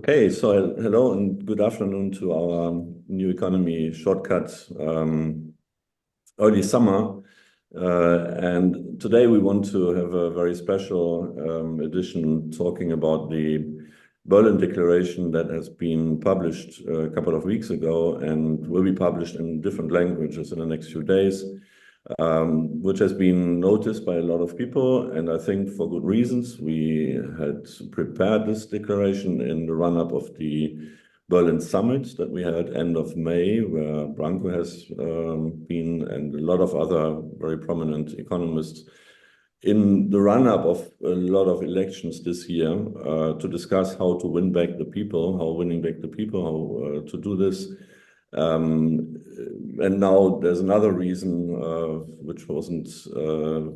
Okay, so hello and good afternoon to our new economy shortcut early summer. And today we want to have a very special edition talking about the Berlin Declaration that has been published a couple of weeks ago and will be published in different languages in the next few days, which has been noticed by a lot of people, and I think for good reasons. We had prepared this declaration in the run-up of the Berlin summit that we had end of May, where Branko has been, and a lot of other very prominent economists in the run-up of a lot of elections this year, to discuss how to win back the people, how winning back the people, how to do this. And now there's another reason which wasn't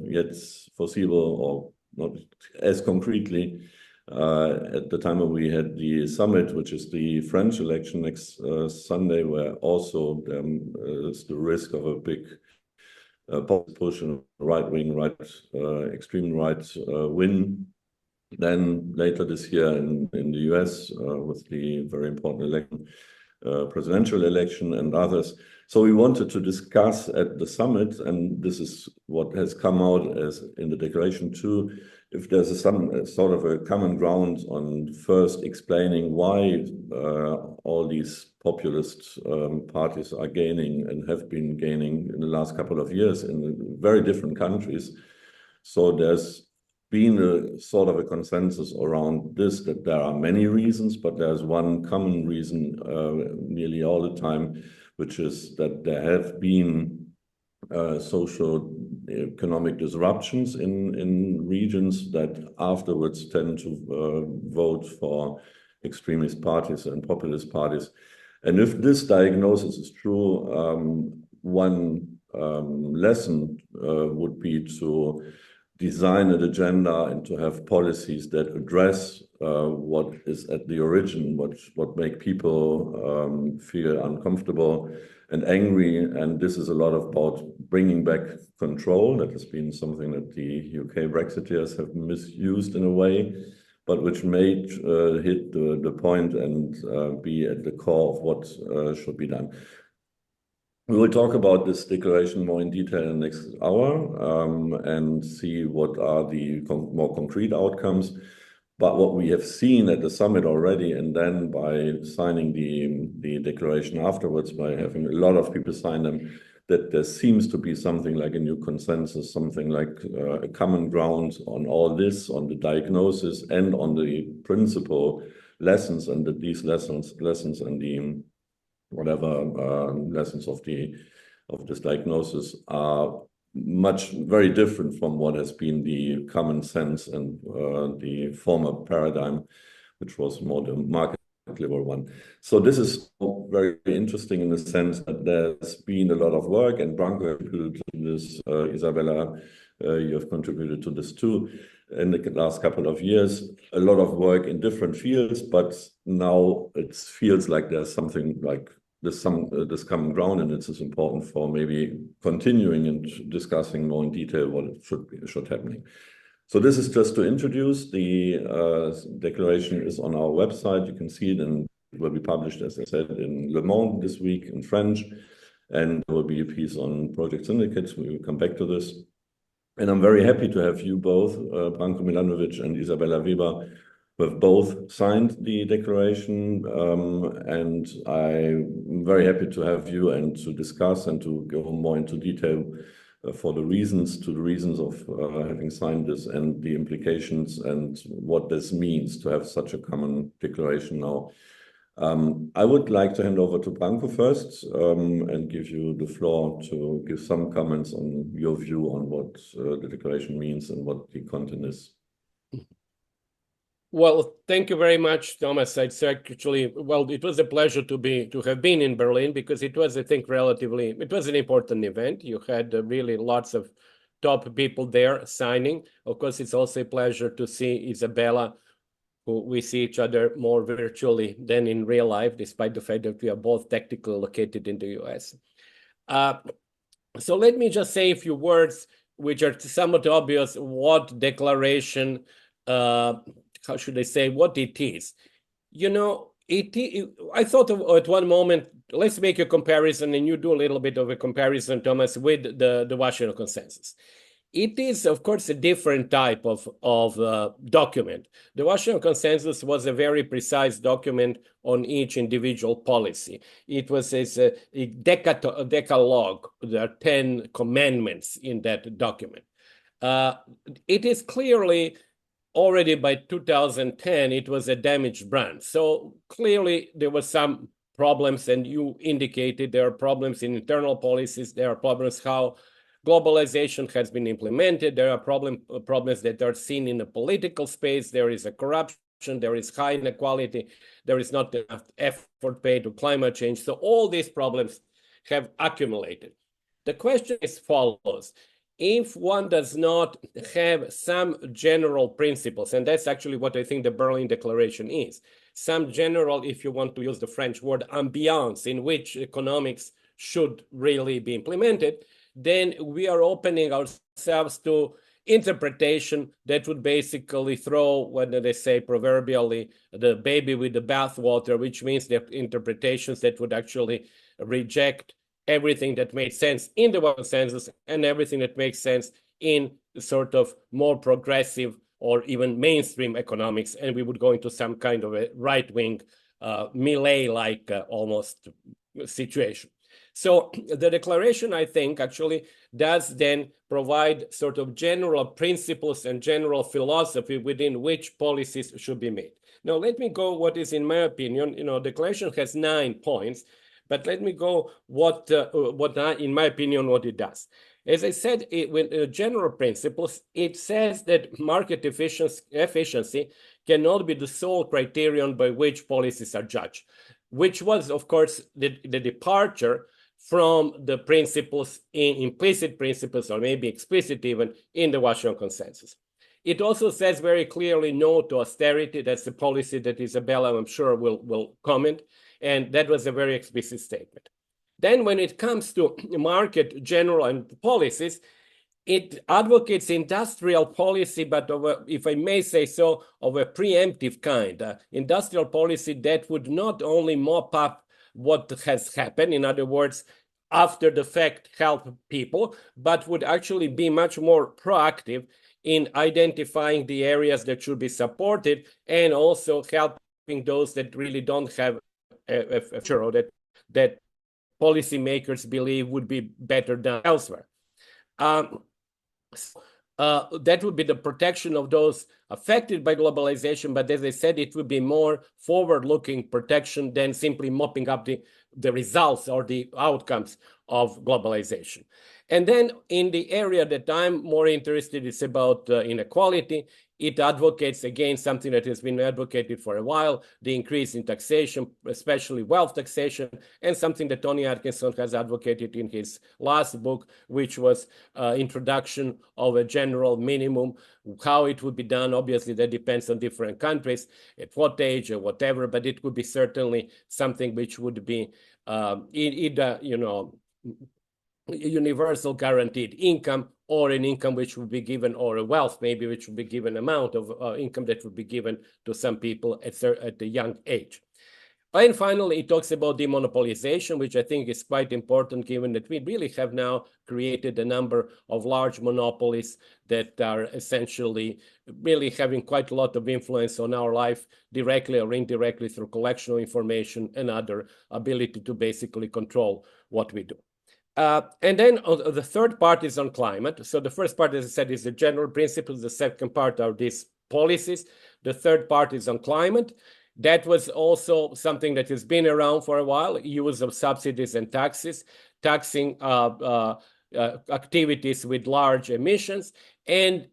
yet foreseeable or not as concretely at the time when we had the summit, which is the French election next Sunday, where also there's the risk of a big push in right-wing, extreme right win. Then later this year in the US with the very important election, presidential election and others. So we wanted to discuss at the summit, and this is what has come out as in the declaration too, if there's some sort of a common ground on first explaining why all these populist parties are gaining and have been gaining in the last couple of years in very different countries. So there's been a sort of a consensus around this, that there are many reasons, but there's one common reason nearly all the time, which is that there have been socio-economic disruptions in regions that afterwards tend to vote for extremist parties and populist parties. And if this diagnosis is true, one lesson would be to design an agenda and to have policies that address what is at the origin, what make people feel uncomfortable and angry. And this is a lot about bringing back control. That has been something that the UK Brexiteers have misused in a way, but which may hit the point and be at the core of what should be done. We will talk about this declaration more in detail in the next hour and see what are the more concrete outcomes. But what we have seen at the summit already, and then by signing the declaration afterwards, by having a lot of people sign them, that there seems to be something like a new consensus, something like a common ground on all this, on the diagnosis and on the principal lessons, and that these lessons and the whatever lessons of this diagnosis are very different from what has been the common sense and the former paradigm, which was more the market liberal one. So this is very interesting in the sense that there's been a lot of work, and Branko contributed to this, Isabella, you have contributed to this too in the last couple of years. A lot of work in different fields, but now it feels like there's something like this common ground, and it's important for maybe continuing and discussing more in detail what it should happening. So this is just to introduce. The declaration is on our website. You can see it, and it will be published, as I said, in Le Monde this week in French, and there will be a piece on project syndicates. We will come back to this. And I'm very happy to have you both, Branko Milanović and Isabella Weber, who have both signed the declaration, and I'm very happy to have you and to discuss and to go more into detail for the reasons of having signed this and the implications and what this means to have such a common declaration now. I would like to hand over to Branko first and give you the floor to give some comments on your view on what the declaration means and what the content is. Well, thank you very much, Thomas. It's actually, well, it was a pleasure to have been in Berlin, because it was, I think, it was an important event. You had really lots of top people there signing. Of course, it's also a pleasure to see Isabella, who we see each other more virtually than in real life, despite the fact that we are both technically located in the US. So let me just say a few words, which are somewhat obvious, what declaration, how should I say, what it is. I thought at one moment, let's make a comparison, and you do a little bit of a comparison, Thomas, with the Washington Consensus. It is, of course, a different type of document. The Washington Consensus was a very precise document on each individual policy. It was a decalogue. There are 10 commandments in that document. It is clearly already by 2010, it was a damaged brand. So clearly there were some problems, and you indicated there are problems in internal policies. There are problems how globalization has been implemented. There are problems that are seen in the political space. There is a corruption. There is high inequality. There is not enough effort paid to climate change. So all these problems have accumulated. The question is follows. If one does not have some general principles, and that's actually what I think the Berlin Declaration is, some general, if you want to use the French word, ambiance in which economics should really be implemented, then we are opening ourselves to interpretation that would basically throw, what do they say, proverbially, the baby with the bathwater, which means the interpretations that would actually reject everything that made sense in the consensus and everything that makes sense in sort of more progressive or even mainstream economics, and we would go into some kind of a right-wing, Millet-like almost situation. So the declaration, I think, actually does then provide sort of general principles and general philosophy within which policies should be made. Now, let me go what is, in my opinion, declaration has 9 points, but let me go what in my opinion, what it does. As I said, with general principles, it says that market efficiency cannot be the sole criterion by which policies are judged, which was, of course, the departure from the principles, implicit principles, or maybe explicit even, in the Washington Consensus. It also says very clearly no to austerity. That's the policy that Isabella, I'm sure, will comment. And that was a very explicit statement. Then when it comes to market, general, and policies, it advocates industrial policy, but if I may say so, of a preemptive kind. Industrial policy that would not only mop up what has happened, in other words, after the fact help people, but would actually be much more proactive in identifying the areas that should be supported and also helping those that really don't have a future or that policymakers believe would be better done elsewhere. That would be the protection of those affected by globalization, but as I said, it would be more forward-looking protection than simply mopping up the results or the outcomes of globalization. And then in the area that I'm more interested is about inequality. It advocates, again, something that has been advocated for a while, the increase in taxation, especially wealth taxation, and something that Tony Atkinson has advocated in his last book, which was introduction of a general minimum. How it would be done, obviously, that depends on different countries, at what age or whatever, but it would be certainly something which would be either, universal guaranteed income, or an income which would be given, or a wealth maybe which would be given amount of income that would be given to some people at a young age. And finally, it talks about demonopolization, which I think is quite important given that we really have now created a number of large monopolies that are essentially really having quite a lot of influence on our life directly or indirectly through collection of information and other ability to basically control what we do. And then the third part is on climate. So the first part, as I said, is the general principles. The second part are these policies. The third part is on climate. That was also something that has been around for a while, use of subsidies and taxes, taxing activities with large emissions, and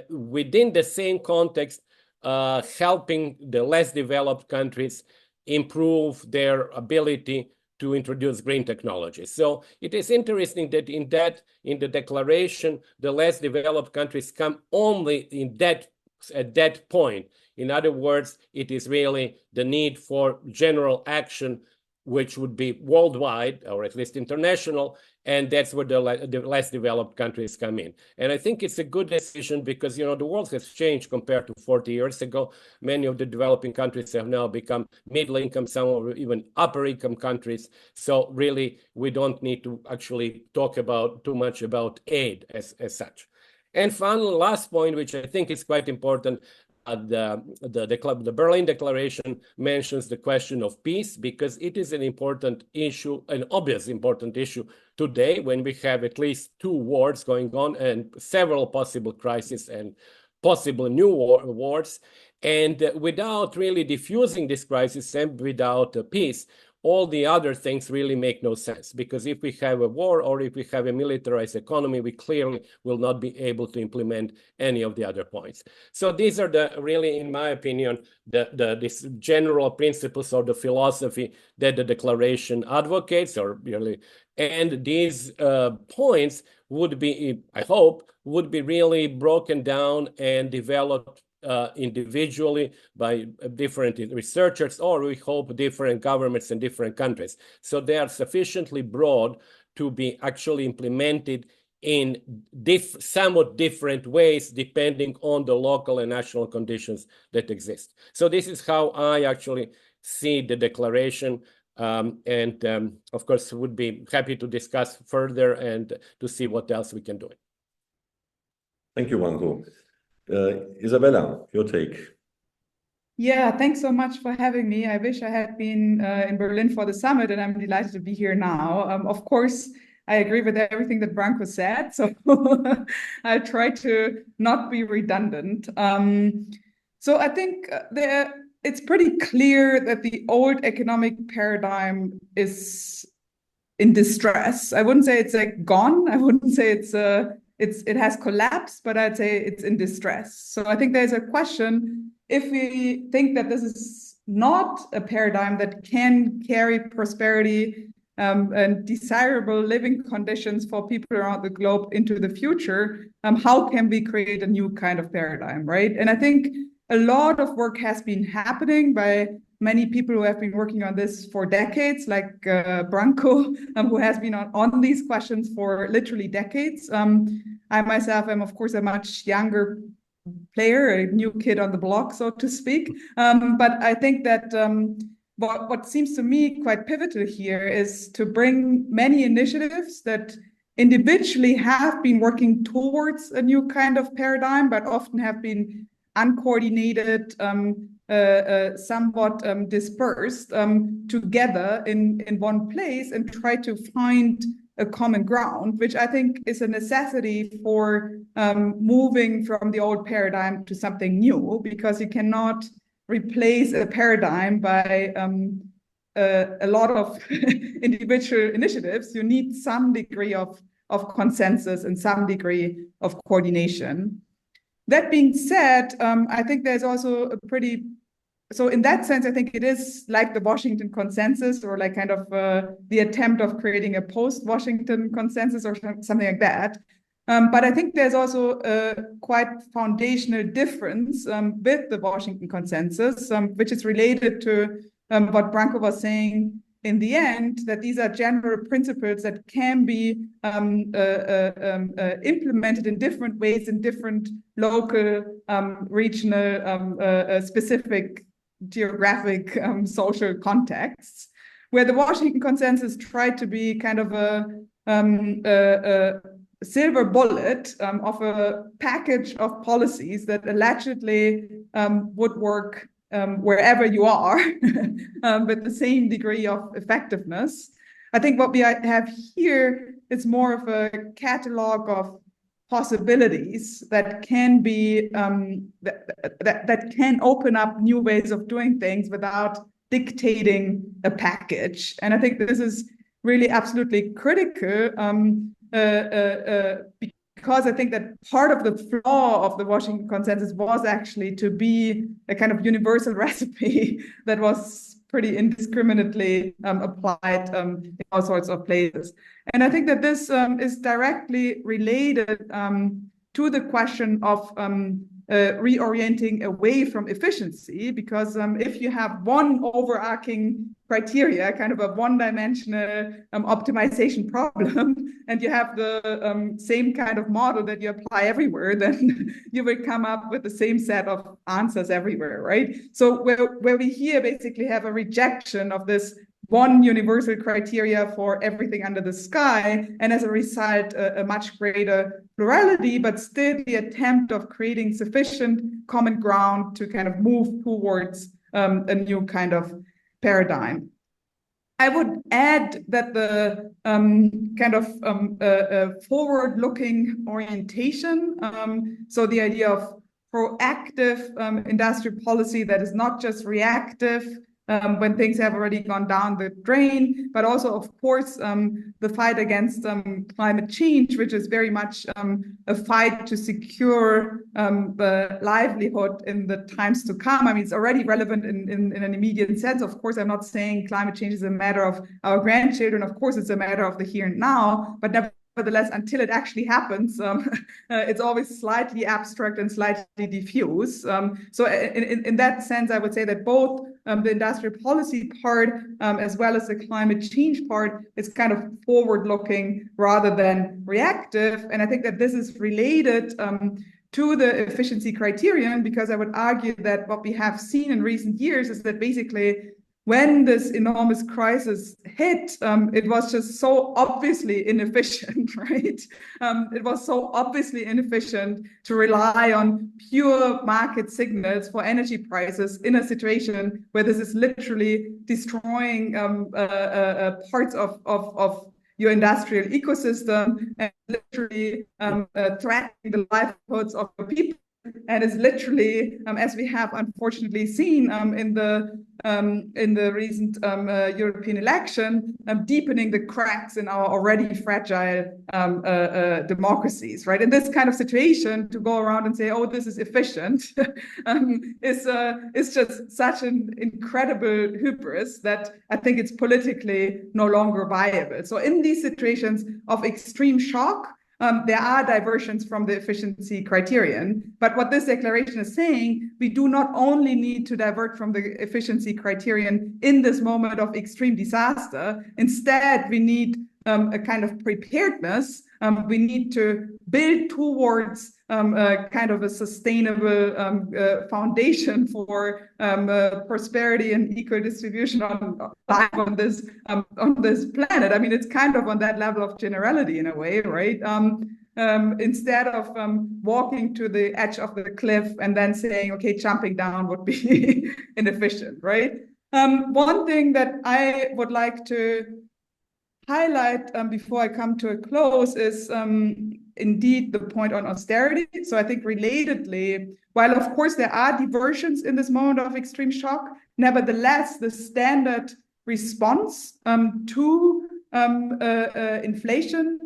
within the same context, helping the less developed countries improve their ability to introduce green technologies. So it is interesting that in the declaration, the less developed countries come only at that point. In other words, it is really the need for general action which would be worldwide, or at least international, and that's where the less developed countries come in. And I think it's a good decision because, the world has changed compared to 40 years ago. Many of the developing countries have now become middle income, some of even upper income countries. So really, we don't need to actually talk about too much about aid as such. And finally, last point, which I think is quite important, the Berlin Declaration mentions the question of peace because it is an important issue, an obvious important issue today when we have at least 2 wars going on and several possible crises and possible new wars. And without really diffusing this crisis and without peace, all the other things really make no sense, because if we have a war or if we have a militarized economy, we clearly will not be able to implement any of the other points. So these are really, in my opinion, these general principles or the philosophy that the declaration advocates, or really, and these points would be, I hope, would be really broken down and developed individually by different researchers, or we hope different governments in different countries. So they are sufficiently broad to be actually implemented in somewhat different ways depending on the local and national conditions that exist. So this is how I actually see the declaration. Of course, would be happy to discuss further and to see what else we can do. Thank you, Branko. Isabella, your take. Yeah, thanks so much for having me. I wish I had been in Berlin for the summit, and I'm delighted to be here now. Of course, I agree with everything that Branko said, so I try to not be redundant. So I think it's pretty clear that the old economic paradigm is in distress. I wouldn't say it's like gone. I wouldn't say it has collapsed, but I'd say it's in distress. So I think there's a question, if we think that this is not a paradigm that can carry prosperity and desirable living conditions for people around the globe into the future, how can we create a new kind of paradigm, right? And I think a lot of work has been happening by many people who have been working on this for decades, like Branko, who has been on these questions for literally decades. I myself am, of course, a much younger player, a new kid on the block, so to speak. But I think that what seems to me quite pivotal here is to bring many initiatives that individually have been working towards a new kind of paradigm, but often have been uncoordinated, somewhat dispersed together in one place and try to find a common ground, which I think is a necessity for moving from the old paradigm to something new, because you cannot replace a paradigm by a lot of individual initiatives. You need some degree of consensus and some degree of coordination. That being said, I think there's also so in that sense, I think it is like the Washington consensus, or like kind of the attempt of creating a post-Washington consensus or something like that. But I think there's also a quite foundational difference with the Washington consensus, which is related to what Branko was saying in the end, that these are general principles that can be implemented in different ways in different local, regional, specific geographic, social contexts, where the Washington consensus tried to be kind of a silver bullet of a package of policies that allegedly would work wherever you are with the same degree of effectiveness. I think what we have here is more of a catalog of possibilities that can be that can open up new ways of doing things without dictating a package. And I think this is really absolutely critical because I think that part of the flaw of the Washington consensus was actually to be a kind of universal recipe that was pretty indiscriminately applied in all sorts of places. And I think that this is directly related to the question of reorienting away from efficiency, because if you have one overarching criteria, kind of a one-dimensional optimization problem, and you have the same kind of model that you apply everywhere, then you will come up with the same set of answers everywhere, right? So where we here basically have a rejection of this one universal criteria for everything under the sky, and as a result, a much greater plurality, but still the attempt of creating sufficient common ground to kind of move towards a new kind of paradigm. I would add that the kind of forward-looking orientation, so the idea of proactive industrial policy that is not just reactive when things have already gone down the drain, but also, of course, the fight against climate change, which is very much a fight to secure the livelihood in the times to come. I mean, it's already relevant in an immediate sense. Of course, I'm not saying climate change is a matter of our grandchildren. Of course, it's a matter of the here and now, but nevertheless, until it actually happens, it's always slightly abstract and slightly diffuse. So in that sense, I would say that both the industrial policy part as well as the climate change part is kind of forward-looking rather than reactive. And I think that this is related to the efficiency criterion, because I would argue that what we have seen in recent years is that basically when this enormous crisis hit, it was just so obviously inefficient, right? It was so obviously inefficient to rely on pure market signals for energy prices in a situation where this is literally destroying parts of your industrial ecosystem and literally threatening the livelihoods of your people. And it's literally, as we have unfortunately seen in the recent European election, deepening the cracks in our already fragile democracies, right? In this kind of situation, to go around and say, "Oh, this is efficient," is just such an incredible hubris that I think it's politically no longer viable. So in these situations of extreme shock, there are diversions from the efficiency criterion. But what this declaration is saying, we do not only need to divert from the efficiency criterion in this moment of extreme disaster. Instead, we need a kind of preparedness. We need to build towards kind of a sustainable foundation for prosperity and equal distribution on this planet. I mean, it's kind of on that level of generality in a way, right? Instead of walking to the edge of the cliff and then saying, okay, jumping down would be inefficient, right? One thing that I would like to highlight before I come to a close is indeed the point on austerity. So I think relatedly, while of course there are diversions in this moment of extreme shock, nevertheless, the standard response to inflation,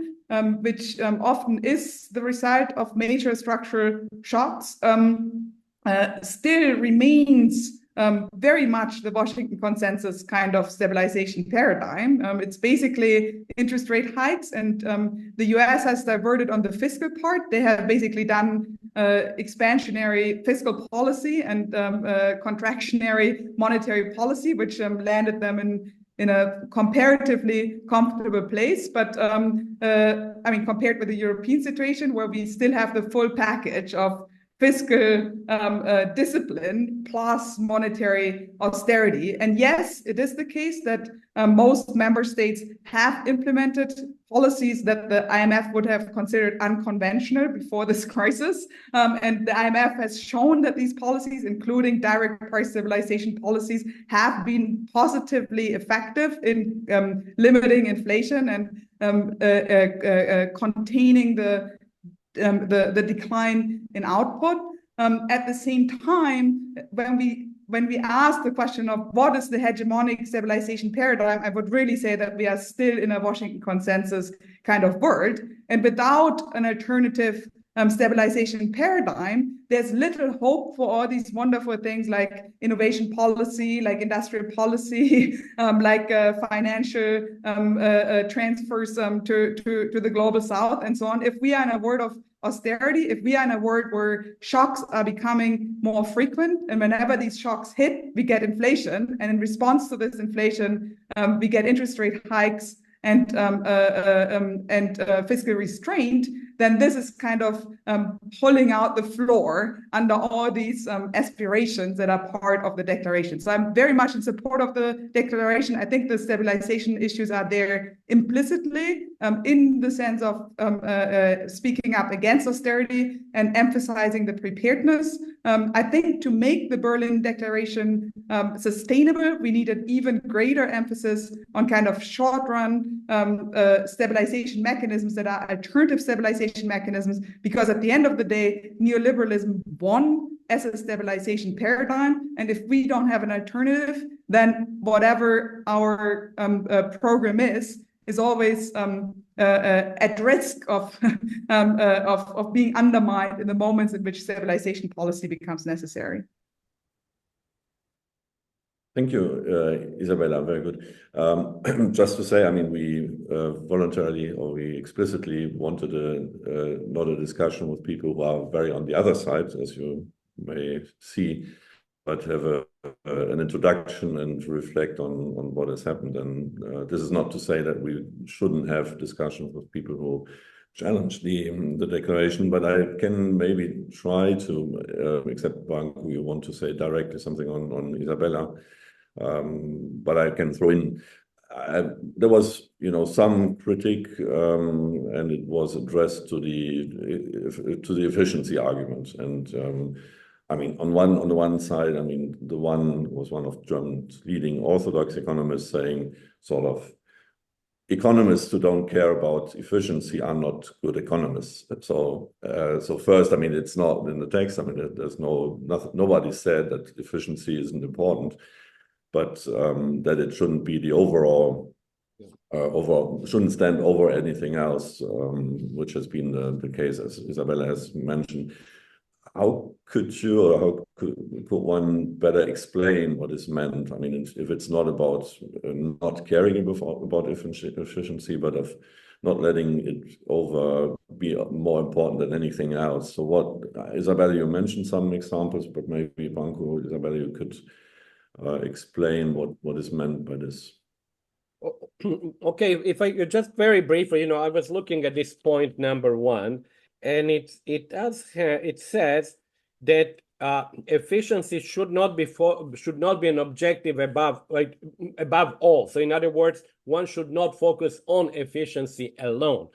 which often is the result of major structural shocks, still remains very much the Washington consensus kind of stabilization paradigm. It's basically interest rate hikes, and the US has diverted on the fiscal part. They have basically done expansionary fiscal policy and contractionary monetary policy, which landed them in a comparatively comfortable place. But I mean, compared with the European situation, where we still have the full package of fiscal discipline plus monetary austerity. And yes, it is the case that most member states have implemented policies that the IMF would have considered unconventional before this crisis. And the IMF has shown that these policies, including direct price stabilization policies, have been positively effective in limiting inflation and containing the decline in output. At the same time, when we ask the question of what is the hegemonic stabilization paradigm, I would really say that we are still in a Washington consensus kind of world. And without an alternative stabilization paradigm, there's little hope for all these wonderful things like innovation policy, like industrial policy, like financial transfers to the global south and so on. If we are in a world of austerity, if we are in a world where shocks are becoming more frequent, and whenever these shocks hit, we get inflation, and in response to this inflation, we get interest rate hikes and fiscal restraint, then this is kind of pulling out the floor under all these aspirations that are part of the declaration. So I'm very much in support of the declaration. I think the stabilization issues are there implicitly in the sense of speaking up against austerity and emphasizing the preparedness. I think to make the Berlin Declaration sustainable, we need an even greater emphasis on kind of short-run stabilization mechanisms that are alternative stabilization mechanisms, because at the end of the day, neoliberalism won as a stabilization paradigm. And if we don't have an alternative, then whatever our program is always at risk of being undermined in the moments in which stabilization policy becomes necessary. Thank you, Isabella. Very good. Just to say, I mean, we voluntarily or we explicitly wanted not a discussion with people who are very on the other side, as you may see, but have an introduction and reflect on what has happened. And this is not to say that we shouldn't have discussions with people who challenge the declaration, but I can maybe try to, except Branko, you want to say directly something on Isabella. But I can throw in, there was, some critique, and it was addressed to the efficiency argument. And I mean, on the one side, I mean, the one was one of Germany's leading orthodox economists saying, sort of, economists who don't care about efficiency are not good economists. So first, I mean, it's not in the text. I mean, there's nobody said that efficiency isn't important, but that it shouldn't be the overall shouldn't stand over anything else, which has been the case, as Isabella has mentioned. How could you, or how could one better explain what is meant? I mean, if it's not about not caring about efficiency, but of not letting it be more important than anything else. So what, Isabella, you mentioned some examples, but maybe Branko, Isabella, you could explain what is meant by this. Okay, if I just very briefly, I was looking at this point number 1, and it says that efficiency should not be an objective above all. So in other words, one should not focus on efficiency alone.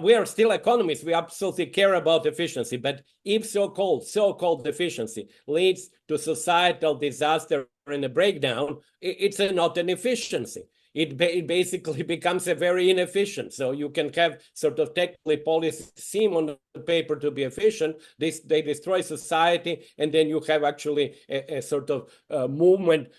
We are still economists. We absolutely care about efficiency, but if so-called efficiency leads to societal disaster and a breakdown, it's not an efficiency. It basically becomes a very inefficient. So you can have sort of technically policies seem on the paper to be efficient. They destroy society, and then you have actually a sort of movement,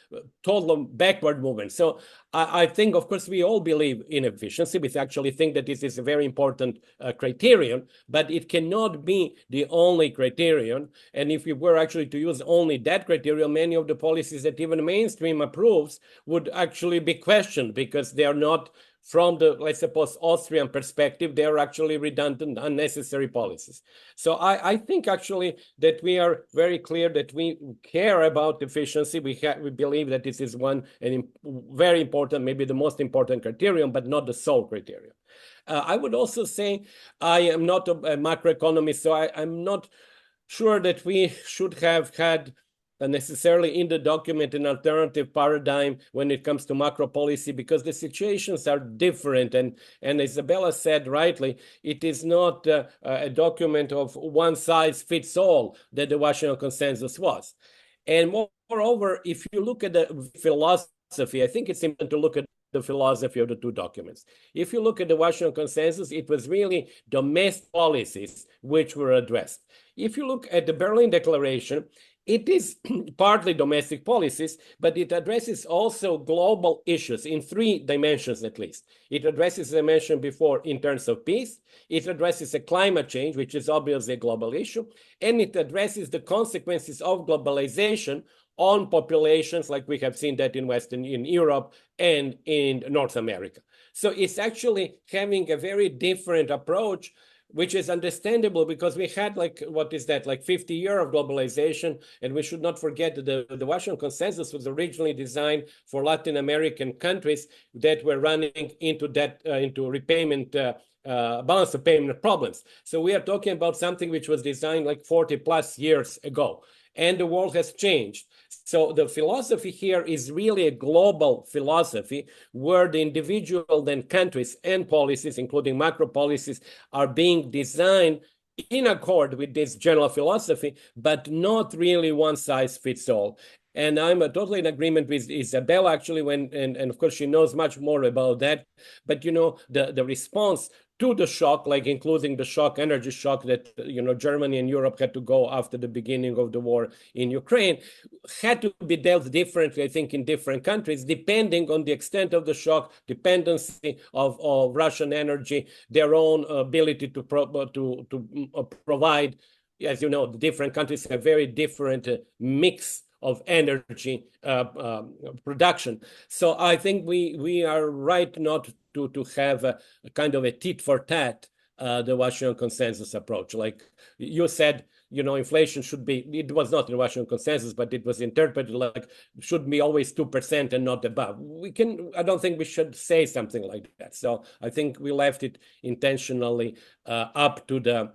total backward movement. So I think, of course, we all believe in efficiency. We actually think that this is a very important criterion, but it cannot be the only criterion. And if we were actually to use only that criterion, many of the policies that even mainstream approves would actually be questioned, because they are not, from the, let's suppose, Austrian perspective, they are actually redundant, unnecessary policies. So I think actually that we are very clear that we care about efficiency. We believe that this is one and very important, maybe the most important criterion, but not the sole criterion. I would also say I am not a macroeconomist, so I'm not sure that we should have had necessarily in the document an alternative paradigm when it comes to macro policy, because the situations are different. And Isabella said rightly, it is not a document of one size fits all that the Washington Consensus was. And moreover, if you look at the philosophy, I think it's important to look at the philosophy of the two documents. If you look at the Washington Consensus, it was really domestic policies which were addressed. If you look at the Berlin Declaration, It is partly domestic policies, but it addresses also global issues in 3 dimensions at least. It addresses, as I mentioned before, in terms of peace. It addresses a climate change, which is obviously a global issue, and it addresses the consequences of globalization on populations, like we have seen that in Europe and in North America. So it's actually having a very different approach, which is understandable because we had like 50 years of globalization, and we should not forget that the Washington Consensus was originally designed for Latin American countries that were running into repayment balance of payment problems. So we are talking about something which was designed like 40 plus years ago, and the world has changed. So the philosophy here is really a global philosophy where the individual then countries and policies, including macro policies, are being designed in accord with this general philosophy, but not really one size fits all. And I'm totally in agreement with Isabella, actually, and of course she knows much more about that. But the response to the shock, like including the energy shock that Germany and Europe had to go after the beginning of the war in Ukraine, had to be dealt differently, I think, in different countries, depending on the extent of the shock, dependency of Russian energy, their own ability to provide. As you know, the different countries have very different mix of energy production. So I think we are right not to have a kind of a tit for tat, the Washington Consensus approach. Like you said, inflation should be, it was not in the Washington Consensus, but it was interpreted like should be always 2% and not above. I don't think we should say something like that. So I think we left it intentionally up to the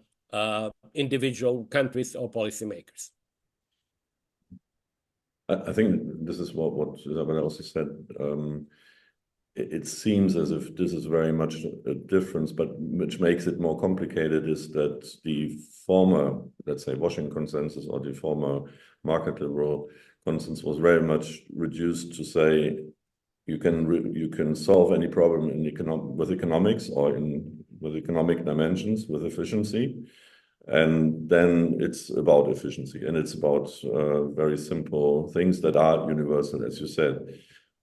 individual countries or policymakers. I think this is what Isabella also said. It seems as if this is very much a difference, but which makes it more complicated is that the former, let's say, Washington Consensus or the former market liberal consensus was very much reduced to say you can solve any problem with economics or with economic dimensions with efficiency. And then it's about efficiency, and it's about very simple things that are universal, as you said,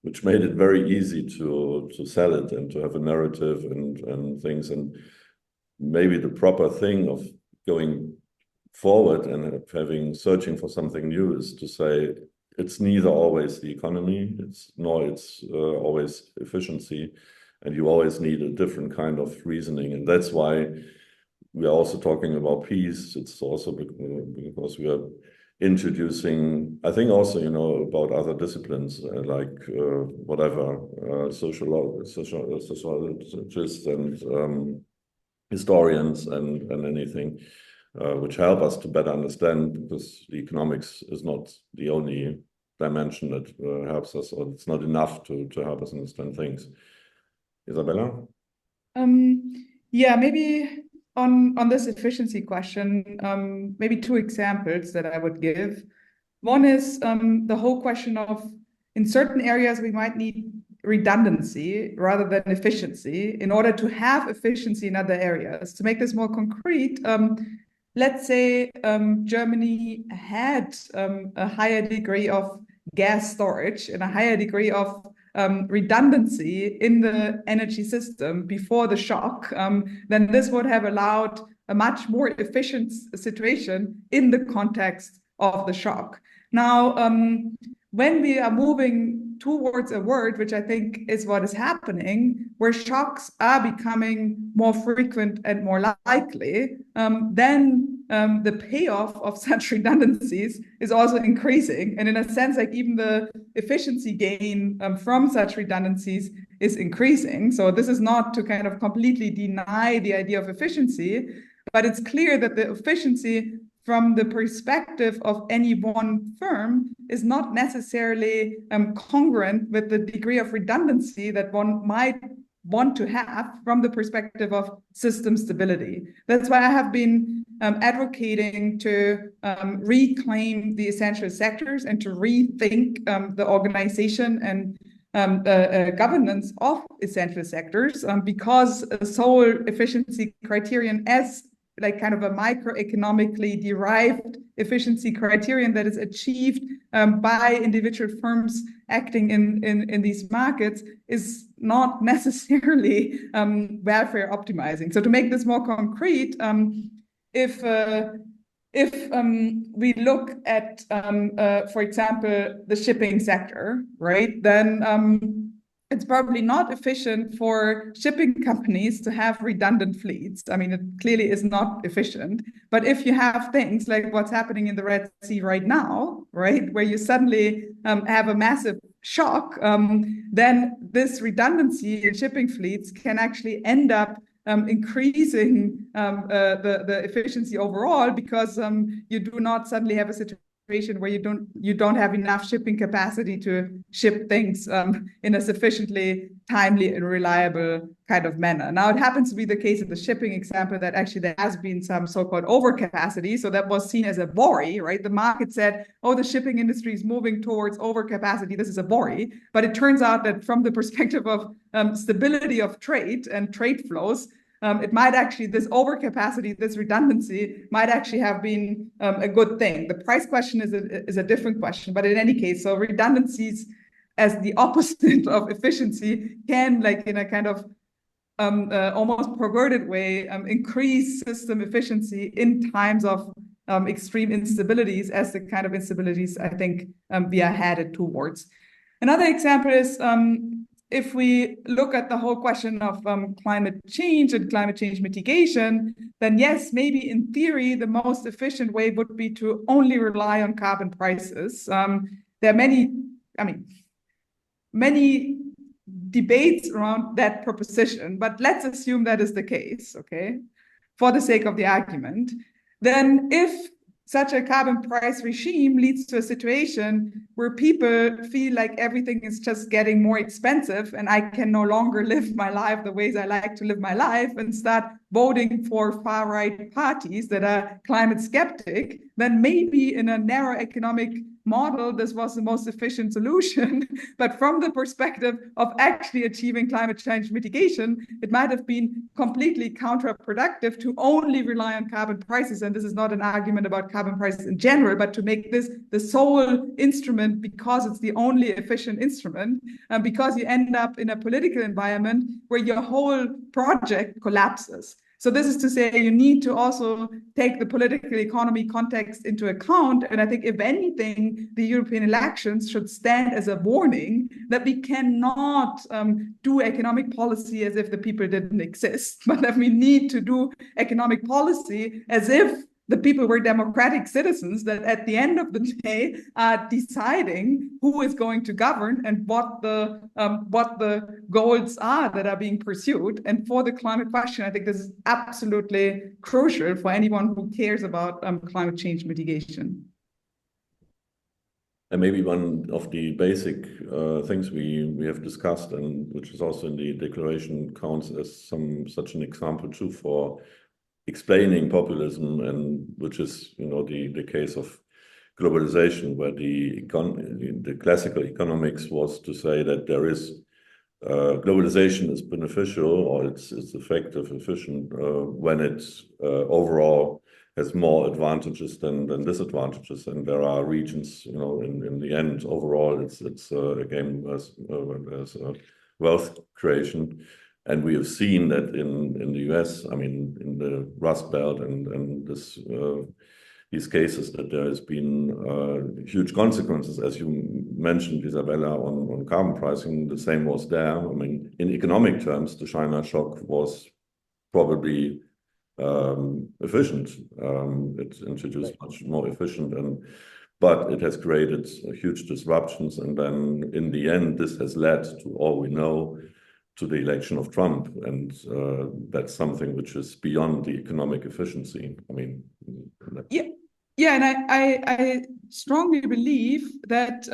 which made it very easy to sell it and to have a narrative and things. And maybe the proper thing of going forward and searching for something new is to say it's neither always the economy, nor it's always efficiency, and you always need a different kind of reasoning. And that's why we are also talking about peace. It's also because we are introducing, I think also, about other disciplines like sociologists and historians and anything which help us to better understand, because the economics is not the only dimension that helps us, or it's not enough to help us understand things. Isabella? Yeah, maybe on this efficiency question, maybe 2 examples that I would give. One is the whole question of, in certain areas, we might need redundancy rather than efficiency in order to have efficiency in other areas. To make this more concrete, let's say Germany had a higher degree of gas storage and a higher degree of redundancy in the energy system before the shock, then this would have allowed a much more efficient situation in the context of the shock. Now, when we are moving towards a world, which I think is what is happening, where shocks are becoming more frequent and more likely, then the payoff of such redundancies is also increasing. And in a sense, like even the efficiency gain from such redundancies is increasing. So this is not to kind of completely deny the idea of efficiency, but it's clear that the efficiency from the perspective of any one firm is not necessarily congruent with the degree of redundancy that one might want to have from the perspective of system stability. That's why I have been advocating to reclaim the essential sectors and to rethink the organization and governance of essential sectors, because a sole efficiency criterion, as like kind of a microeconomically derived efficiency criterion that is achieved by individual firms acting in these markets is not necessarily welfare optimizing. So to make this more concrete, if we look at, for example, the shipping sector, right, then it's probably not efficient for shipping companies to have redundant fleets. I mean, it clearly is not efficient. But if you have things like what's happening in the Red Sea right now, right, where you suddenly have a massive shock, then this redundancy in shipping fleets can actually end up increasing the efficiency overall, because you do not suddenly have a situation where you don't have enough shipping capacity to ship things in a sufficiently timely and reliable kind of manner. Now, it happens to be the case in the shipping example that actually there has been some so-called overcapacity. So that was seen as a worry, right? The market said, oh, the shipping industry is moving towards overcapacity. This is a worry. But it turns out that from the perspective of stability of trade and trade flows, it might actually, this overcapacity, this redundancy might actually have been a good thing. The price question is a different question, but in any case, so redundancies as the opposite of efficiency can, like in a kind of almost perverted way, increase system efficiency in times of extreme instabilities, as the kind of instabilities I think we are headed towards. Another example is if we look at the whole question of climate change and climate change mitigation, then yes, maybe in theory, the most efficient way would be to only rely on carbon prices. There are many debates around that proposition, but let's assume that is the case, okay, for the sake of the argument. Then if such a carbon price regime leads to a situation where people feel like everything is just getting more expensive and I can no longer live my life the ways I like to live my life, and start voting for far-right parties that are climate skeptic, then maybe in a narrow economic model, this was the most efficient solution. But from the perspective of actually achieving climate change mitigation, it might have been completely counterproductive to only rely on carbon prices. And this is not an argument about carbon prices in general, but to make this the sole instrument because it's the only efficient instrument, because you end up in a political environment where your whole project collapses. So this is to say, you need to also take the political economy context into account. And I think, if anything, the European elections should stand as a warning that we cannot do economic policy as if the people didn't exist, but that we need to do economic policy as if the people were democratic citizens that at the end of the day are deciding who is going to govern and what the goals are that are being pursued. And for the climate question, I think this is absolutely crucial for anyone who cares about climate change mitigation. And maybe one of the basic things we have discussed, and which is also in the declaration, counts as such an example too for explaining populism, and which is, you know, the case of globalization, where the classical economics was to say that there is globalization is beneficial, or it's effective, efficient when it overall has more advantages than disadvantages, and there are regions, you know, in the end overall it's a game as wealth creation. And we have seen that in the US, I mean, in the Rust Belt and these cases, that there has been huge consequences, as you mentioned, Isabella, on carbon pricing. The same was there. I mean, in economic terms, the China shock was probably efficient. It introduced much more efficient, but it has created huge disruptions. And then in the end, this has led to all we know, to the election of Trump, and that's something which is beyond the economic efficiency. I mean, yeah, and I strongly believe that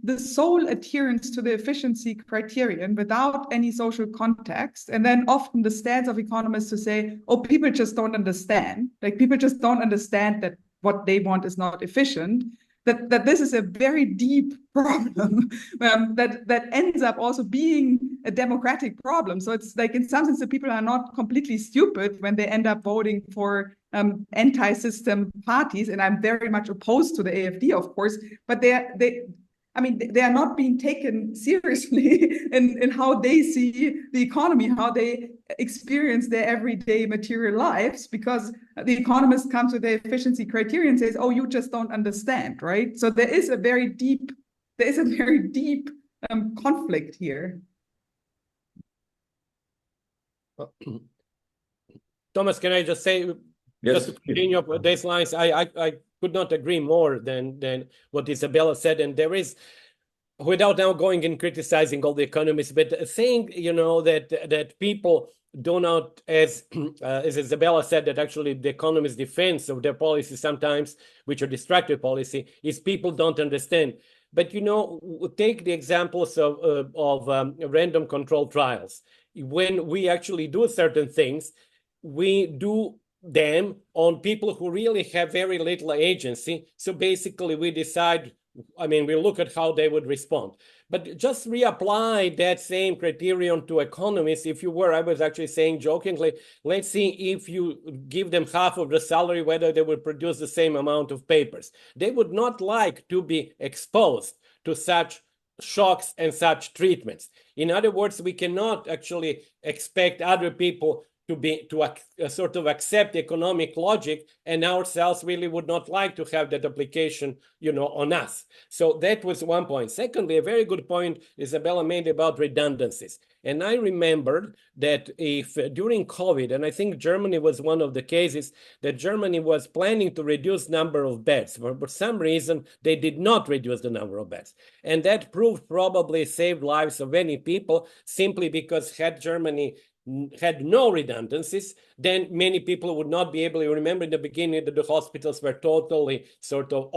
the sole adherence to the efficiency criterion without any social context, and then often the stance of economists to say, oh, people just don't understand, like people just don't understand that what they want is not efficient, that this is a very deep problem that ends up also being a democratic problem. So it's like, in some sense, the people are not completely stupid when they end up voting for anti-system parties. And I'm very much opposed to the AfD, of course, but they are not being taken seriously in how they see the economy, how they experience their everyday material lives, because the economist comes with the efficiency criteria and says, oh, you just don't understand, right? So there is a very deep conflict here. Thomas, can I just say, Yes, just to continue with these lines, I could not agree more than what Isabella said. And there is, without now going and criticizing all the economists, but saying, you know, that people do not, as Isabella said, that actually the economist defense of their policy sometimes, which are destructive policy, is people don't understand. But, you know, take the examples of random control trials. When we actually do certain things, we do them on people who really have very little agency. So basically we decide, I mean, we look at how they would respond. But just reapply that same criterion to economists. If you were, I was actually saying jokingly, let's see if you give them half of the salary, whether they would produce the same amount of papers. They would not like to be exposed to such shocks and such treatments. In other words, we cannot actually expect other people to sort of accept economic logic, and ourselves really would not like to have that application, you know, on us. So that was one point. Secondly, a very good point Isabella made about redundancies. And I remembered that if during COVID, and I think Germany was one of the cases, that Germany was planning to reduce number of beds. For some reason, they did not reduce the number of beds. And that proved probably saved lives of many people, simply because had Germany had no redundancies, then many people would not be able to remember in the beginning that the hospitals were totally sort of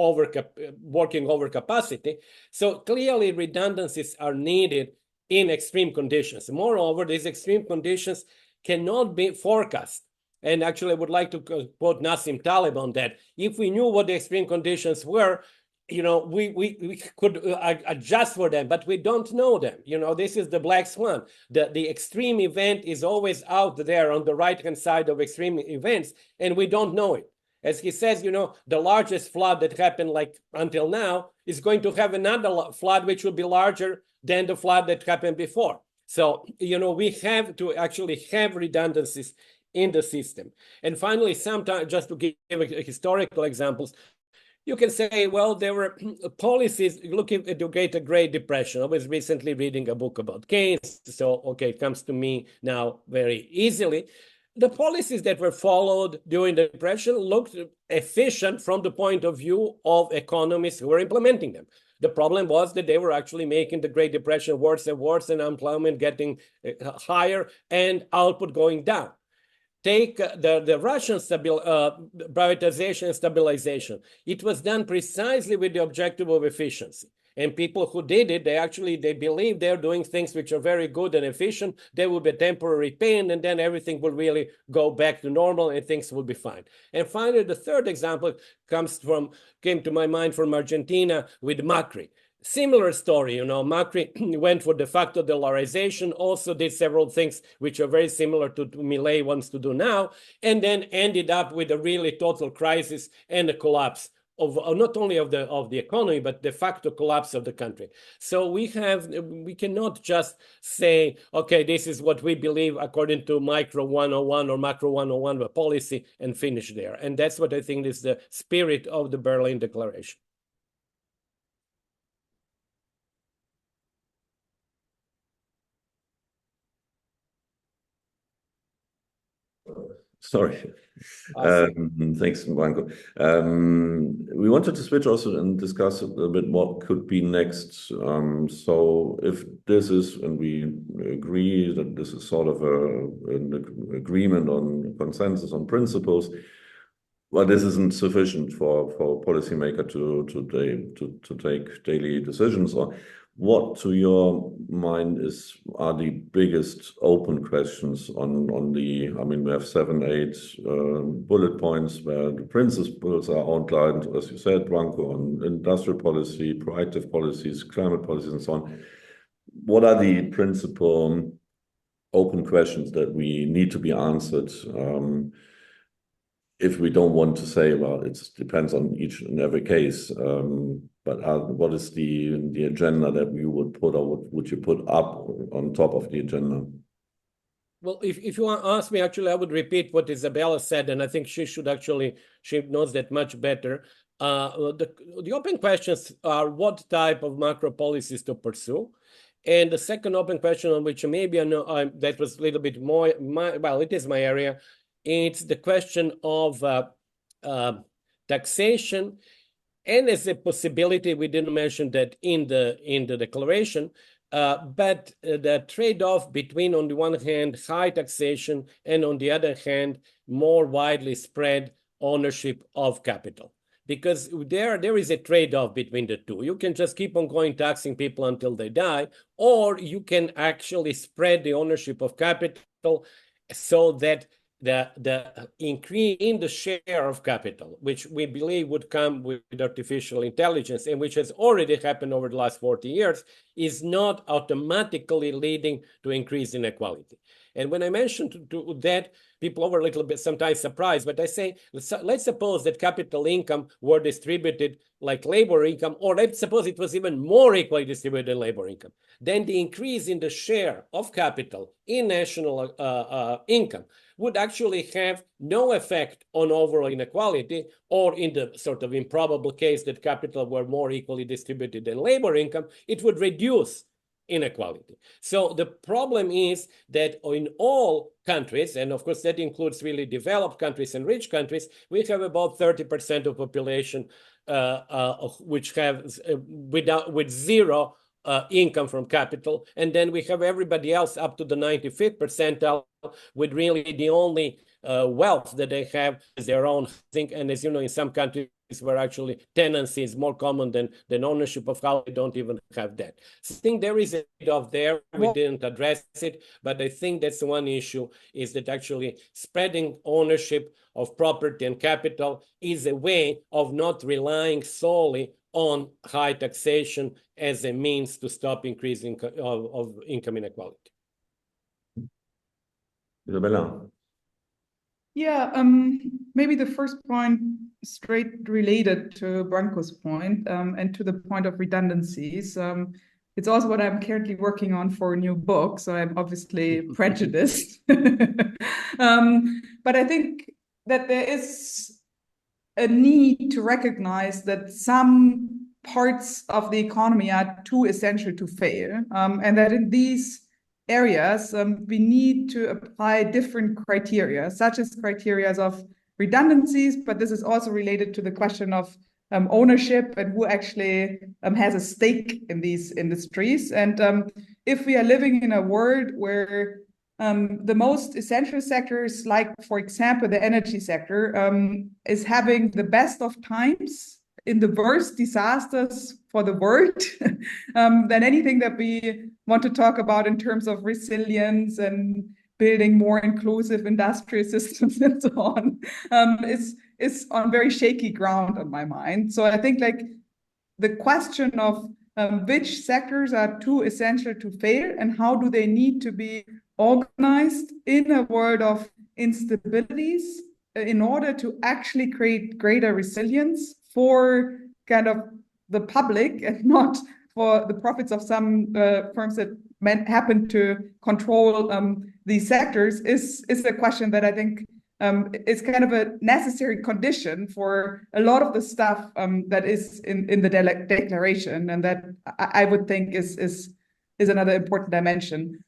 working over capacity. So clearly redundancies are needed in extreme conditions. Moreover, these extreme conditions cannot be forecast. And actually, I would like to quote Nassim Taleb on that. If we knew what the extreme conditions were, you know, we could adjust for them, but we don't know them. You know, this is the black swan. The extreme event is always out there on the right-hand side of extreme events, and we don't know it. As he says, you know, the largest flood that happened like until now is going to have another flood which will be larger than the flood that happened before. So, you know, we have to actually have redundancies in the system. And finally, sometimes, just to give historical examples, you can say, well, there were policies looking at the Great Depression. I was recently reading a book about Keynes, so okay, it comes to me now very easily. The policies that were followed during the Depression looked efficient from the point of view of economists who were implementing them. The problem was that they were actually making the Great Depression worse and worse, and unemployment getting higher and output going down. Take the Russian privatization and stabilization. It was done precisely with the objective of efficiency. And people who did it, they believe they're doing things which are very good and efficient. There will be temporary pain, and then everything will really go back to normal and things will be fine. And finally, the third example came to my mind from Argentina with Macri. Similar story, you know, Macri went for de facto dollarization, also did several things which are very similar to Milei wants to do now, and then ended up with a really total crisis and a collapse of not only of the economy, but de facto collapse of the country. So we cannot just say, okay, this is what we believe according to micro 101 or macro 101 policy and finish there. And that's what I think is the spirit of the Berlin Declaration. Sorry. Awesome. Thanks, Branko. We wanted to switch also and discuss a little bit what could be next. So if this is, and we agree that this is sort of an agreement on consensus on principles, well, this isn't sufficient for policymaker to take daily decisions. Or what, to your mind, are the biggest open questions on the? I mean, we have 7, 8 bullet points where the principles are outlined, as you said, Branko, on industrial policy, proactive policies, climate policies, and so on. What are the principal open questions that we need to be answered? If we don't want to say, well, it depends on each and every case, but what is the agenda that you would put, or what would you put up on top of the agenda? Well, if you want to ask me, actually, I would repeat what Isabella said, and I think she knows that much better. The open questions are what type of macro policies to pursue. And the second open question, on which maybe I know that was a little bit more, it is my area. It's the question of taxation, and as a possibility, we didn't mention that in the declaration, but the trade-off between, on the one hand, high taxation, and on the other hand, more widely spread ownership of capital. Because there is a trade-off between the two. You can just keep on going taxing people until they die, or you can actually spread the ownership of capital so that the increase in the share of capital, which we believe would come with artificial intelligence, and which has already happened over the last 40 years, is not automatically leading to increase inequality. And when I mentioned that, people are a little bit sometimes surprised, but I say, let's suppose that capital income were distributed like labor income, or let's suppose it was even more equally distributed than labor income. Then the increase in the share of capital in national income would actually have no effect on overall inequality, or in the sort of improbable case that capital were more equally distributed than labor income, it would reduce inequality. So the problem is that in all countries, and of course that includes really developed countries and rich countries, we have about 30% of population which have with zero income from capital, and then we have everybody else up to the 95th percentile with really the only wealth that they have is their own housing. And as you know, in some countries where actually tenancy is more common than ownership of house, they don't even have that. So I think there is a bit of there. We didn't address it, but I think that's one issue, is that actually spreading ownership of property and capital is a way of not relying solely on high taxation as a means to stop increasing of income inequality. Isabella. Yeah, maybe the first point straight related to Branko's point, and to the point of redundancies. It's also what I'm currently working on for a new book, so I'm obviously prejudiced. But I think that there is a need to recognize that some parts of the economy are too essential to fail, and that in these areas, we need to apply different criteria, such as criteria of redundancies, but this is also related to the question of ownership and who actually has a stake in these industries. And if we are living in a world where the most essential sectors, like, for example, the energy sector, is having the best of times in the worst disasters for the world, then anything that we want to talk about in terms of resilience and building more inclusive industrial systems and so on, is on very shaky ground on my mind. So I think like the question of which sectors are too essential to fail and how do they need to be organized in a world of instabilities in order to actually create greater resilience for kind of the public and not for the profits of some firms that happen to control these sectors is a question that I think is kind of a necessary condition for a lot of the stuff that is in the declaration, and that I would think is another important dimension.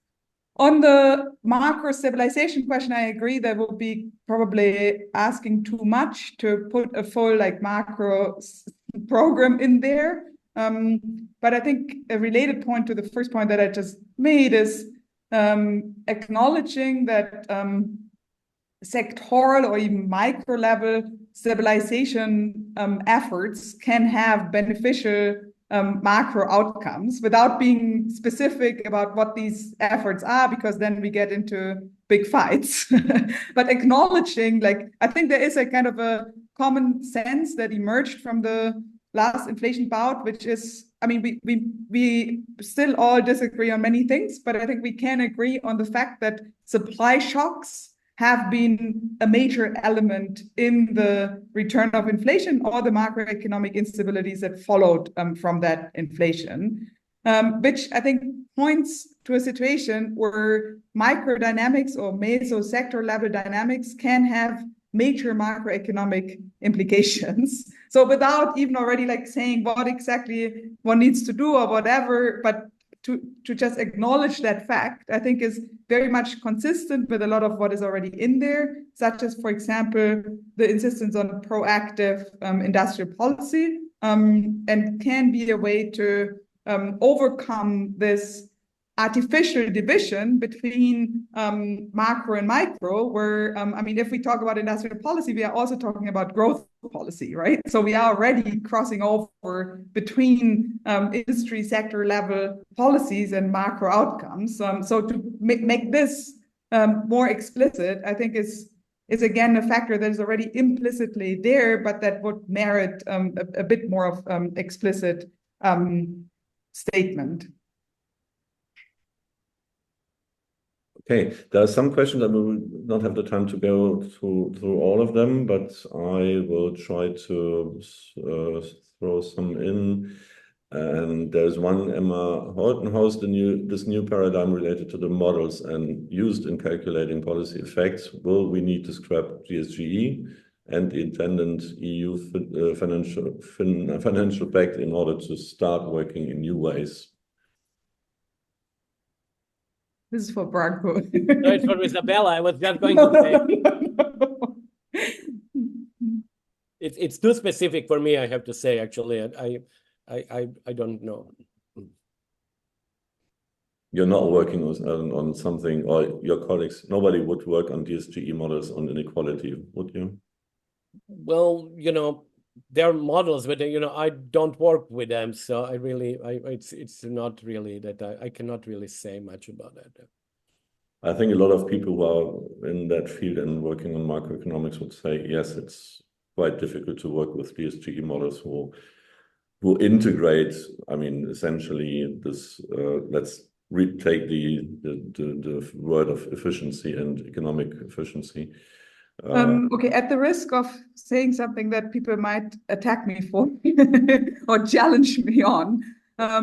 On the macro stabilization question, I agree that would be probably asking too much to put a full like macro program in there. But I think a related point to the first point that I just made is acknowledging that sectoral or even micro level stabilization efforts can have beneficial macro outcomes without being specific about what these efforts are, because then we get into big fights. But acknowledging, like, I think there is a kind of a common sense that emerged from the last inflation bout, which is, I mean, we still all disagree on many things, but I think we can agree on the fact that supply shocks have been a major element in the return of inflation or the macroeconomic instabilities that followed from that inflation, which I think points to a situation where microdynamics or meso-sector level dynamics can have major macroeconomic implications. So without even already like saying what exactly one needs to do or whatever, but to just acknowledge that fact, I think is very much consistent with a lot of what is already in there, such as, for example, the insistence on proactive industrial policy, and can be a way to overcome this artificial division between macro and micro, where, I mean, if we talk about industrial policy, we are also talking about growth policy, right? So we are already crossing over between industry sector level policies and macro outcomes. So to make this more explicit, I think is again a factor that is already implicitly there, but that would merit a bit more of explicit statement. Okay, there are some questions that we will not have the time to go through all of them, but I will try to throw some in. And there's one, Emma Hortenhaus, this new paradigm related to the models and used in calculating policy effects. Will we need to scrap GSGE and the intended EU financial pact in order to start working in new ways? This is for Branko. No, it's for Isabella. I was just going to say. It's too specific for me, I have to say, actually. I don't know. You're not working on something, or your colleagues, nobody would work on DSGE models on inequality, would you? Well, there are models, but I don't work with them, so it's not really that I cannot really say much about that. I think a lot of people who are in that field and working on macroeconomics would say, yes, it's quite difficult to work with DSGE models who integrate, I mean, essentially this, let's retake the word of efficiency and economic efficiency. Okay, at the risk of saying something that people might attack me for or challenge me on, I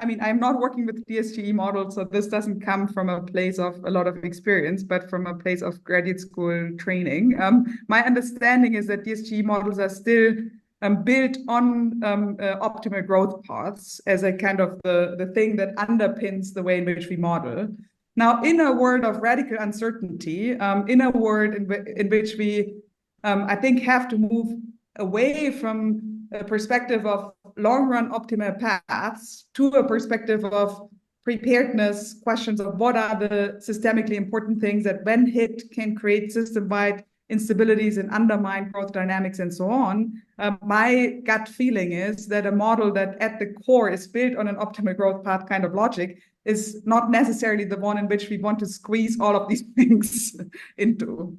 mean, I'm not working with DSGE models, so this doesn't come from a place of a lot of experience, but from a place of graduate school training. My understanding is that DSGE models are still built on optimal growth paths as a kind of the thing that underpins the way in which we model. Now, in a world of radical uncertainty, in a world in which we, I think, have to move away from a perspective of long-run optimal paths to a perspective of preparedness, questions of what are the systemically important things that, when hit, can create system-wide instabilities and undermine growth dynamics and so on. My gut feeling is that a model that at the core is built on an optimal growth path kind of logic is not necessarily the one in which we want to squeeze all of these things into.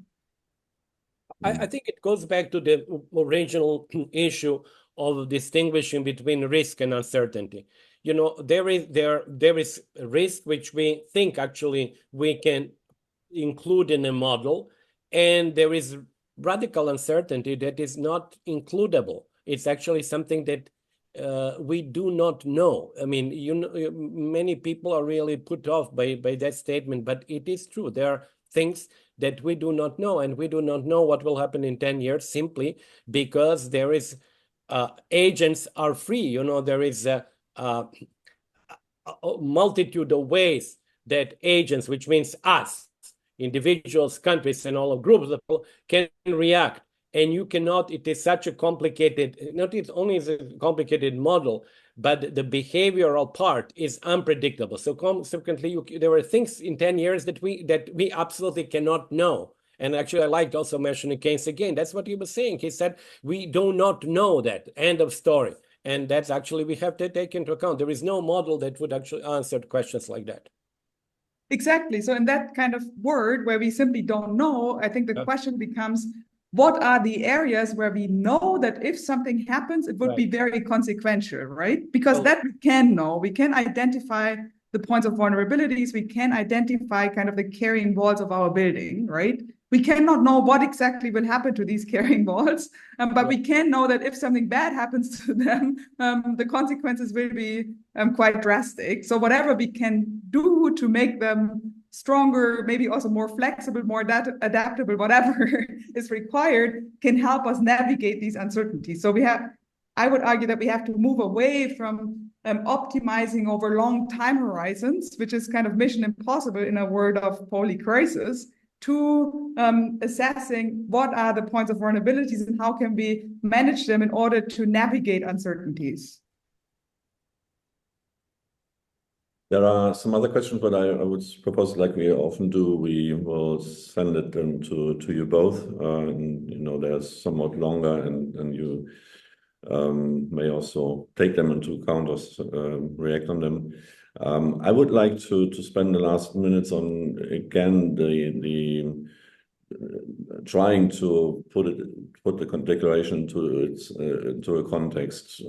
I think it goes back to the original issue of distinguishing between risk and uncertainty. There is risk which we think actually we can include in a model, and there is radical uncertainty that is not includable. It's actually something that we do not know. I mean, many people are really put off by that statement, but it is true. There are things that we do not know, and we do not know what will happen in 10 years simply because there is agents are free. There is a multitude of ways that agents, which means us, individuals, countries, and all of groups of people can react. And you cannot, it is such a complicated, not only is it a complicated model, but the behavioral part is unpredictable. So consequently, there are things in 10 years that we absolutely cannot know. And actually, I liked also mentioning Keynes again. That's what he was saying. He said, we do not know that, end of story. And that's actually, we have to take into account. There is no model that would actually answer questions like that. Exactly. So in that kind of world where we simply don't know, I think the question becomes, what are the areas where we know that if something happens, it would be very consequential, right? Because that we can know. We can identify the points of vulnerabilities. We can identify kind of the carrying walls of our building, right? We cannot know what exactly will happen to these carrying walls, but we can know that if something bad happens to them, the consequences will be quite drastic. So whatever we can do to make them stronger, maybe also more flexible, more adaptable, whatever is required, can help us navigate these uncertainties. So I would argue that we have to move away from optimizing over long time horizons, which is kind of mission impossible in a world of polycrisis, to assessing what are the points of vulnerabilities and how can we manage them in order to navigate uncertainties. There are some other questions, but I would propose, like we often do, we will send it to you both. And, you know, they're somewhat longer, and you may also take them into account or react on them. I would like to spend the last minutes on, again, the trying to put the declaration into a context.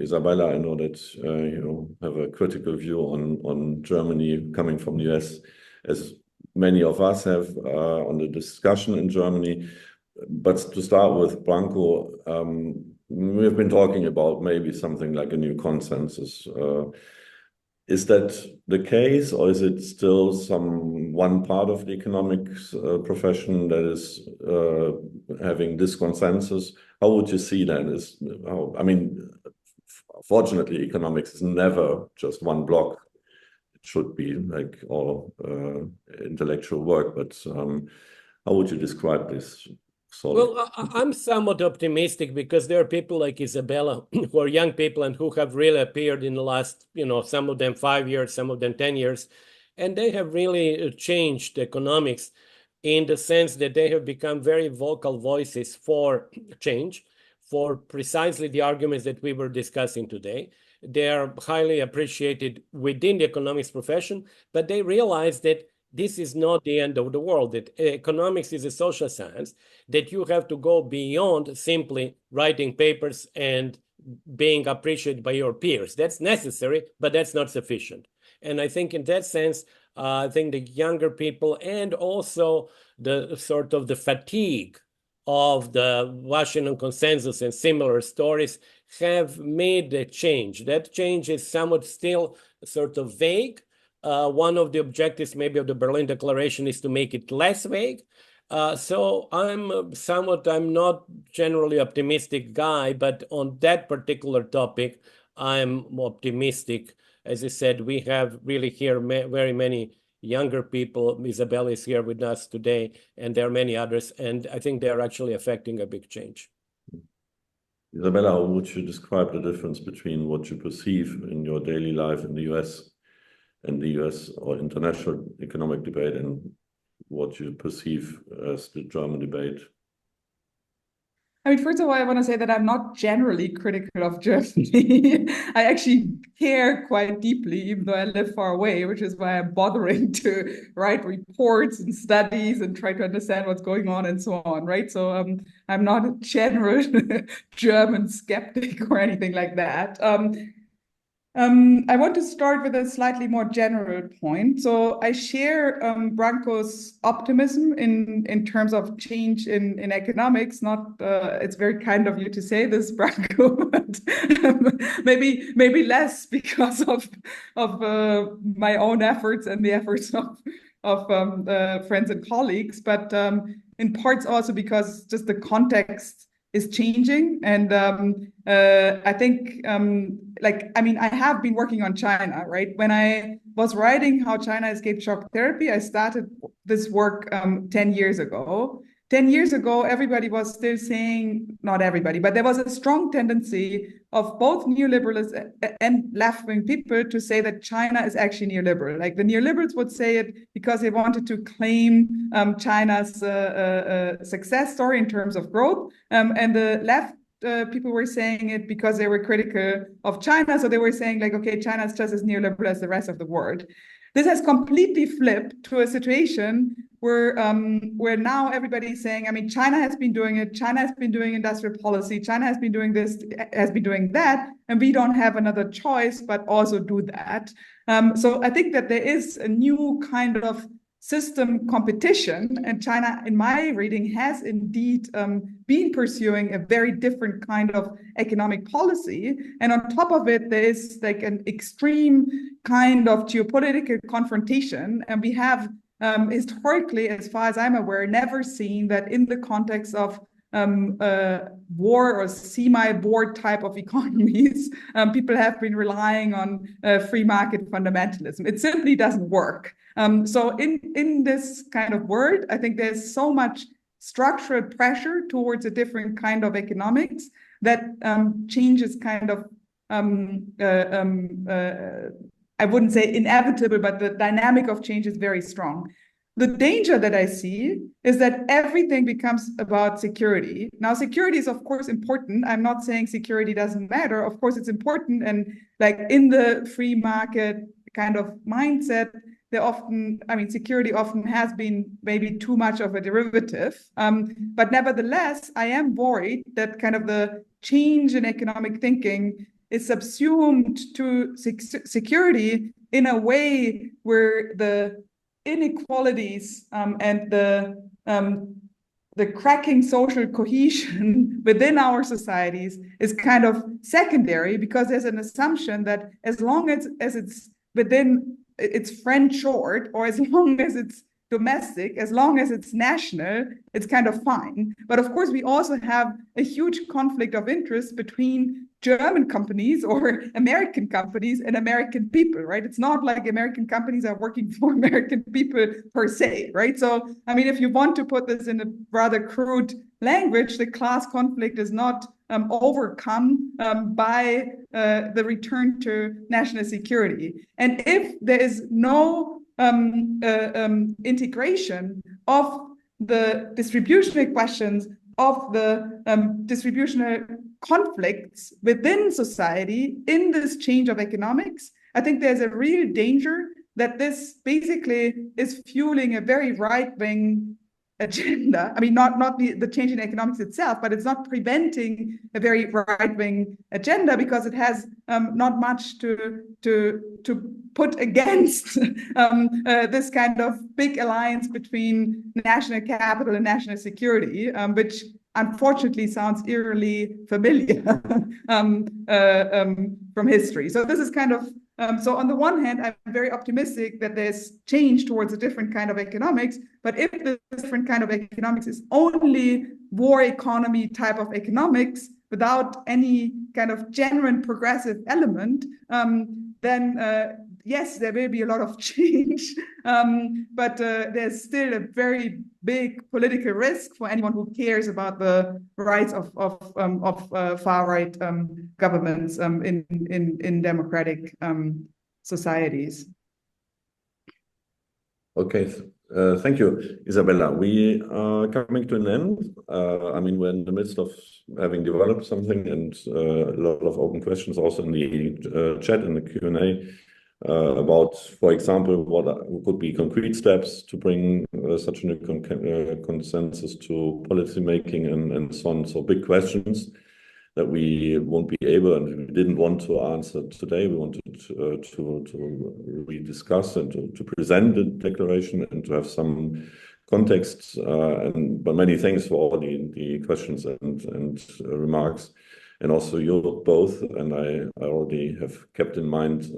Isabella, I know that you have a critical view on Germany coming from the US, as many of us have on the discussion in Germany. But to start with, Branko, we have been talking about maybe something like a new consensus. Is that the case, or is it still one part of the economics profession that is having this consensus? How would you see that? I mean, fortunately, economics is never just one block. It should be like all intellectual work, but how would you describe this? Well, I'm somewhat optimistic because there are people like Isabella who are young people and who have really appeared in the last, some of them 5 years, some of them 10 years, and they have really changed economics in the sense that they have become very vocal voices for change, for precisely the arguments that we were discussing today. They are highly appreciated within the economics profession, but they realize that this is not the end of the world, that economics is a social science, that you have to go beyond simply writing papers and being appreciated by your peers. That's necessary, but that's not sufficient. And I think in that sense, I think the younger people and also the sort of the fatigue of the Washington consensus and similar stories have made a change. That change is somewhat still sort of vague. One of the objectives maybe of the Berlin Declaration is to make it less vague. So I'm not generally optimistic guy, but on that particular topic, I'm optimistic. As I said, we have really here very many younger people. Isabella is here with us today, and there are many others, and I think they're actually affecting a big change. Isabella, how would you describe the difference between what you perceive in your daily life in the US and the US or international economic debate and what you perceive as the German debate? I mean, first of all, I want to say that I'm not generally critical of Germany. I actually care quite deeply, even though I live far away, which is why I'm bothering to write reports and studies and try to understand what's going on and so on, right? So I'm not a general German skeptic or anything like that. I want to start with a slightly more general point. So I share Branko's optimism in terms of change in economics. Not it's very kind of you to say this, Branko, but maybe less because of my own efforts and the efforts of friends and colleagues, but in parts also because just the context is changing. And I think, I have been working on China, right? When I was writing how China escaped shock therapy, I started this work 10 years ago. 10 years ago, everybody was still saying, not everybody, but there was a strong tendency of both neoliberals and left-wing people to say that China is actually neoliberal. Like the neoliberals would say it because they wanted to claim China's success story in terms of growth. And the left people were saying it because they were critical of China. So they were saying like, okay, China is just as neoliberal as the rest of the world. This has completely flipped to a situation where now everybody is saying, I mean, China has been doing it. China has been doing industrial policy. China has been doing this, has been doing that, and we don't have another choice but also do that. So I think that there is a new kind of system competition, and China, in my reading, has indeed been pursuing a very different kind of economic policy. And on top of it, there is like an extreme kind of geopolitical confrontation. And we have historically, as far as I'm aware, never seen that in the context of war or semi-war type of economies, people have been relying on free market fundamentalism. It simply doesn't work. So in this kind of world, I think there's so much structural pressure towards a different kind of economics that change is kind of, I wouldn't say inevitable, but the dynamic of change is very strong. The danger that I see is that everything becomes about security. Now, security is, of course, important. I'm not saying security doesn't matter. Of course, it's important. And like in the free market kind of mindset, they often, I mean, security often has been maybe too much of a derivative. But nevertheless, I am worried that kind of the change in economic thinking is subsumed to security in a way where the inequalities and the cracking social cohesion within our societies is kind of secondary, because there's an assumption that as long as it's within its friend short, or as long as it's domestic, as long as it's national, it's kind of fine. But of course, we also have a huge conflict of interest between German companies or American companies and American people, right? It's not like American companies are working for American people per se, right? So, I mean, if you want to put this in a rather crude language, the class conflict is not overcome by the return to national security. And if there is no integration of the distributional questions, of the distributional conflicts within society in this change of economics, I think there's a real danger that this basically is fueling a very right-wing agenda. I mean, not the change in economics itself, but it's not preventing a very right-wing agenda, because it has not much to put against this kind of big alliance between national capital and national security, which unfortunately sounds eerily familiar from history. So this is kind of, so on the one hand, I'm very optimistic that there's change towards a different kind of economics, but if the different kind of economics is only war economy type of economics without any kind of genuine progressive element, then yes, there will be a lot of change, but there's still a very big political risk for anyone who cares about the rights of far-right governments in democratic societies. Okay, thank you, Isabella. We are coming to an end. I mean, we're in the midst of having developed something, and a lot of open questions also in the chat, in the Q&A. About, for example, what could be concrete steps to bring such a new consensus to policy making and so on. So big questions that we won't be able and we didn't want to answer today. We wanted to rediscuss and to present the declaration and to have some context. But many thanks for all the questions and remarks. And also you both, and I already have kept in mind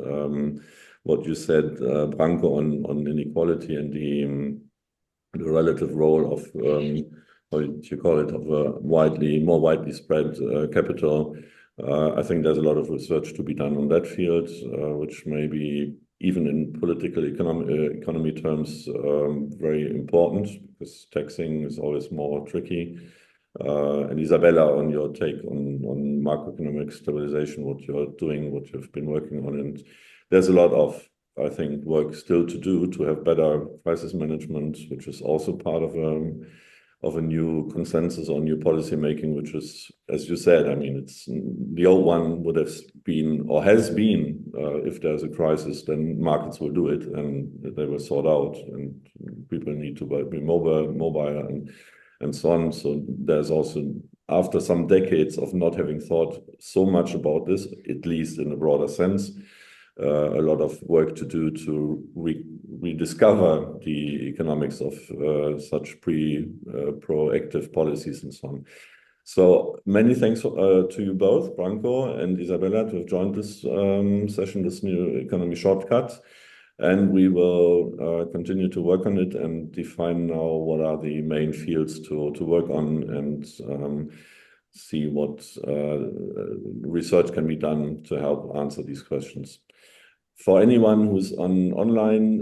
what you said, Branko, on inequality and the relative role of, what do you call it, of a more widely spread capital. I think there's a lot of research to be done on that field, which may be, even in political economy terms, very important, because taxing is always more tricky. And Isabella, on your take on macroeconomic stabilization, what you're doing, what you've been working on, and there's a lot of, I think, work still to do to have better crisis management, which is also part of of a new consensus on new policy making, which is, as you said, I mean, it's the old one would have been or has been, if there's a crisis, then markets will do it, and they will sort out, and people need to be mobile and so on. So there's also, after some decades of not having thought so much about this, at least in a broader sense, a lot of work to do to rediscover the economics of such proactive policies and so on. So many thanks to you both, Branko and Isabella, to have joined this session, this new economy shortcut. And we will continue to work on it and define now what are the main fields to work on, and see what research can be done to help answer these questions. For anyone who's online,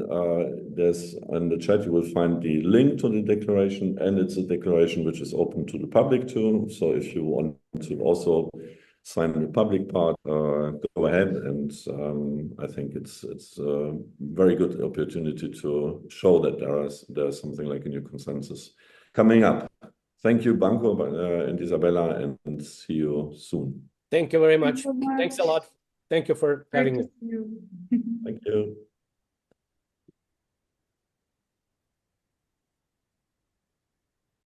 there's in the chat, you will find the link to the declaration, and it's a declaration which is open to the public too. So if you want to also sign the public part, go ahead. And I think it's a very good opportunity to show that there's something like a new consensus coming up. Thank you, Branko and Isabella, and see you soon. Thank you very much. Thanks so much. Thanks a lot. Thank you for having me. Great to see you. Thank you.